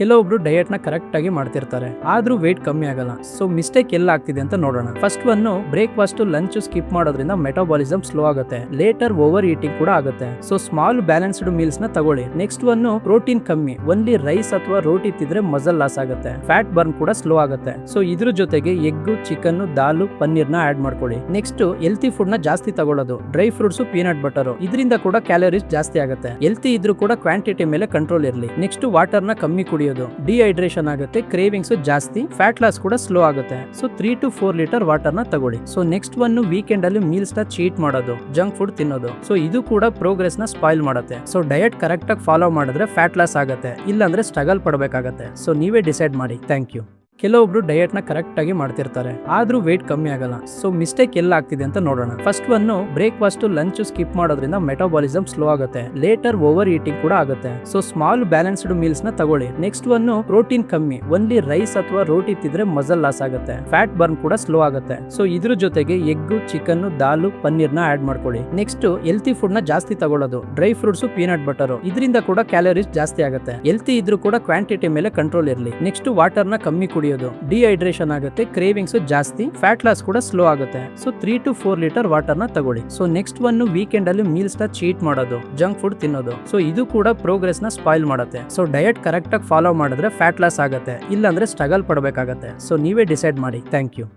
ಕೆಲವೊಬ್ರು ಡಯಟ್ ನ ಕರೆಕ್ಟ್ ಆಗಿ ಮಾಡ್ತಿರ್ತಾರೆ ಆದ್ರೂ ವೇಟ್ ಕಮ್ಮಿ ಆಗಲ್ಲ. ಸೊ ಮಿಸ್ಟೇಕ್ ಎಲ್ಲ ಆಗ್ತಿದೆ ಅಂತ ನೋಡೋಣ. First one, breakfast lunch skip ಮಾಡೋದ್ರಿಂದ ಮೆಟಾಬಾಲಿಸಮ್ ಸ್ಲೋ ಆಗುತ್ತೆ. ಲೇಟರ್ ಓವರ್ ಈಟಿಂಗ್ ಕೂಡ ಆಗುತ್ತೆ. ಸೊ ಸ್ಮಾಲ್ ಬ್ಯಾಲೆನ್ಸ್ಡ್ ಮೀಲ್ಸ್ ನ ತಗೊಳ್ಳಿ. ನೆಕ್ಸ್ಟ್ ಒನ್, ಪ್ರೋಟೀನ್ ಕಮ್ಮಿ, ಓನ್ಲಿ ರೈಸ್ ಅಥವಾ ರೋಟಿ ತಿಂದ್ರೆ ಮಸಲ್ ಲಾಸ್ ಆಗುತ್ತೆ. ಫ್ಯಾಟ್ ಬರ್ನ್ ಕೂಡ ಸ್ಲೋ ಆಗುತ್ತೆ. ಸೊ ಇದ್ರ ಜೊತೆಗೆ ಎಗ್, ಚಿಕನ್, ದಾಲು, ಪನ್ನೀರ್ ನ ಆಡ್ ಮಾಡ್ಕೊಳ್ಳಿ. ನೆಕ್ಸ್ಟ್ ಹೆಲ್ತಿ ಫುಡ್ ನ ಜಾಸ್ತಿ ತಗೊಳ್ಳೋದು. ಡ್ರೈ ಫ್ರೂಟ್ಸ್, ಪೀನಟ್ ಬಟರ್, ಇದರಿಂದ ಕೂಡ ಕ್ಯಾಲರೀಸ್ ಜಾಸ್ತಿ ಆಗುತ್ತೆ. ಹೆಲ್ತಿ ಇದ್ರೂ ಕೂಡ ಕ್ವಾಂಟಿಟಿ ಮೇಲೆ ಕಂಟ್ರೋಲ್ ಇರಲಿ. ನೆಕ್ಸ್ಟ್ ವಾಟರ್ ನ ಕಮ್ಮಿ ಕುಡಿಯೋದು. ಡಿಹೈಡ್ರೇಷನ್ ಆಗುತ್ತೆ, ಕ್ರೇವಿಂಗ್ಸ್ ಜಾಸ್ತಿ, ಫ್ಯಾಟ್ ಲಾಸ್ ಕೂಡ ಸ್ಲೋ ಆಗುತ್ತೆ. ಸೊ 3 to 4 ಲೀಟರ್ ವಾಟರ್ ನ ತಗೊಳ್ಳಿ. ಸೊ ನೆಕ್ಸ್ಟ್ ಒನ್, ವೀಕೆಂಡ್ ಅಲ್ಲಿ ಮೀಲ್ಸ್ ನ ಚೀಟ್ ಮಾಡೋದು, ಜಂಕ್ ಫುಡ್ ತಿನ್ನೋದು. ಸೊ ಇದು ಕೂಡ ಪ್ರೋಗ್ರೆಸ್ ನ ಸ್ಪಾಯ್ಲ್ ಮಾಡುತ್ತೆ. ಸೊ ಡಯಟ್ ಕರೆಕ್ಟ್ ಆಗಿ ಫಾಲೋ ಮಾಡಿದ್ರೆ ಫ್ಯಾಟ್ ಲಾಸ್ ಆಗುತ್ತೆ, ಇಲ್ಲಾಂದ್ರೆ ಸ್ಟ್ರಗಲ್ ಪಡಬೇಕಾಗತ್ತೆ. ಸೊ ನೀವೇ ಡಿಸೈಡ್ ಮಾಡಿ. Thank you. ಕೆಲವೊಬ್ರು ಡಯಟ್ ನ ಕರೆಕ್ಟ್ ಆಗಿ ಮಾಡ್ತಿರ್ತಾರೆ ಆದ್ರೂ ವೇಟ್ ಕಮ್ಮಿ ಆಗಲ್ಲ. ಸೊ ಮಿಸ್ಟೇಕ್ ಎಲ್ಲ ಆಗ್ತಿದೆ ಅಂತ ನೋಡೋಣ. First one, breakfast lunch skip ಮಾಡೋದ್ರಿಂದ ಮೆಟಾಬಾಲಿಸಮ್ ಸ್ಲೋ ಆಗುತ್ತೆ. ಲೇಟರ್ ಓವರ್ ಈಟಿಂಗ್ ಕೂಡ ಆಗುತ್ತೆ. ಸೊ ಸ್ಮಾಲ್ ಬ್ಯಾಲೆನ್ಸ್ಡ್ ಮೀಲ್ಸ್ ನ ತಗೊಳ್ಳಿ. ನೆಕ್ಸ್ಟ್ ಒನ್, ಪ್ರೋಟೀನ್ ಕಮ್ಮಿ, ಓನ್ಲಿ ರೈಸ್ ಅಥವಾ ರೋಟಿ ತಿಂದ್ರೆ ಮಸಲ್ ಲಾಸ್ ಆಗುತ್ತೆ. ಫ್ಯಾಟ್ ಬರ್ನ್ ಕೂಡ ಸ್ಲೋ ಆಗುತ್ತೆ. ಸೊ ಇದ್ರ ಜೊತೆಗೆ ಎಗ್, ಚಿಕನ್, ದಾಲು, ಪನ್ನೀರ್ ನ ಆಡ್ ಮಾಡ್ಕೊಳ್ಳಿ. ನೆಕ್ಸ್ಟ್ ಹೆಲ್ತಿ ಫುಡ್ ನ ಜಾಸ್ತಿ ತಗೊಳ್ಳೋದು. ಡ್ರೈ ಫ್ರೂಟ್ಸ್, ಪೀನಟ್ ಬಟರ್, ಇದರಿಂದ ಕೂಡ ಕ್ಯಾಲರೀಸ್ ಜಾಸ್ತಿ ಆಗುತ್ತೆ. ಹೆಲ್ತಿ ಇದ್ರೂ ಕೂಡ ಕ್ವಾಂಟಿಟಿ ಮೇಲೆ ಕಂಟ್ರೋಲ್ ಇರಲಿ. ನೆಕ್ಸ್ಟ್ ವಾಟರ್ ನ ಕಮ್ಮಿ ಕುಡಿಯೋದು. ಡಿಹೈಡ್ರೇಷನ್ ಆಗುತ್ತೆ, ಕ್ರೇವಿಂಗ್ಸ್ ಜಾಸ್ತಿ, ಫ್ಯಾಟ್ ಲಾಸ್ ಕೂಡ ಸ್ಲೋ ಆಗುತ್ತೆ. ಸೊ 3 to 4 ಲೀಟರ್ ವಾಟರ್ ನ ತಗೊಳ್ಳಿ. ಸೊ ನೆಕ್ಸ್ಟ್ ಒನ್, ವೀಕೆಂಡ್ ಅಲ್ಲಿ ಮೀಲ್ಸ್ ನ ಚೀಟ್ ಮಾಡೋದು, ಜಂಕ್ ಫುಡ್ ತಿನ್ನೋದು. ಸೊ ಇದು ಕೂಡ ಪ್ರೋಗ್ರೆಸ್ ನ ಸ್ಪಾಯ್ಲ್ ಮಾಡುತ್ತೆ. ಸೊ ಡಯಟ್ ಕರೆಕ್ಟ್ ಆಗಿ ಫಾಲೋ ಮಾಡಿದ್ರೆ ಫ್ಯಾಟ್ ಲಾಸ್ ಆಗುತ್ತೆ, ಇಲ್ಲಾಂದ್ರೆ ಸ್ಟ್ರಗಲ್ ಪಡಬೇಕಾಗತ್ತೆ. ಸೊ ನೀವೇ ಡಿಸೈಡ್ ಮಾಡಿ. Thank you.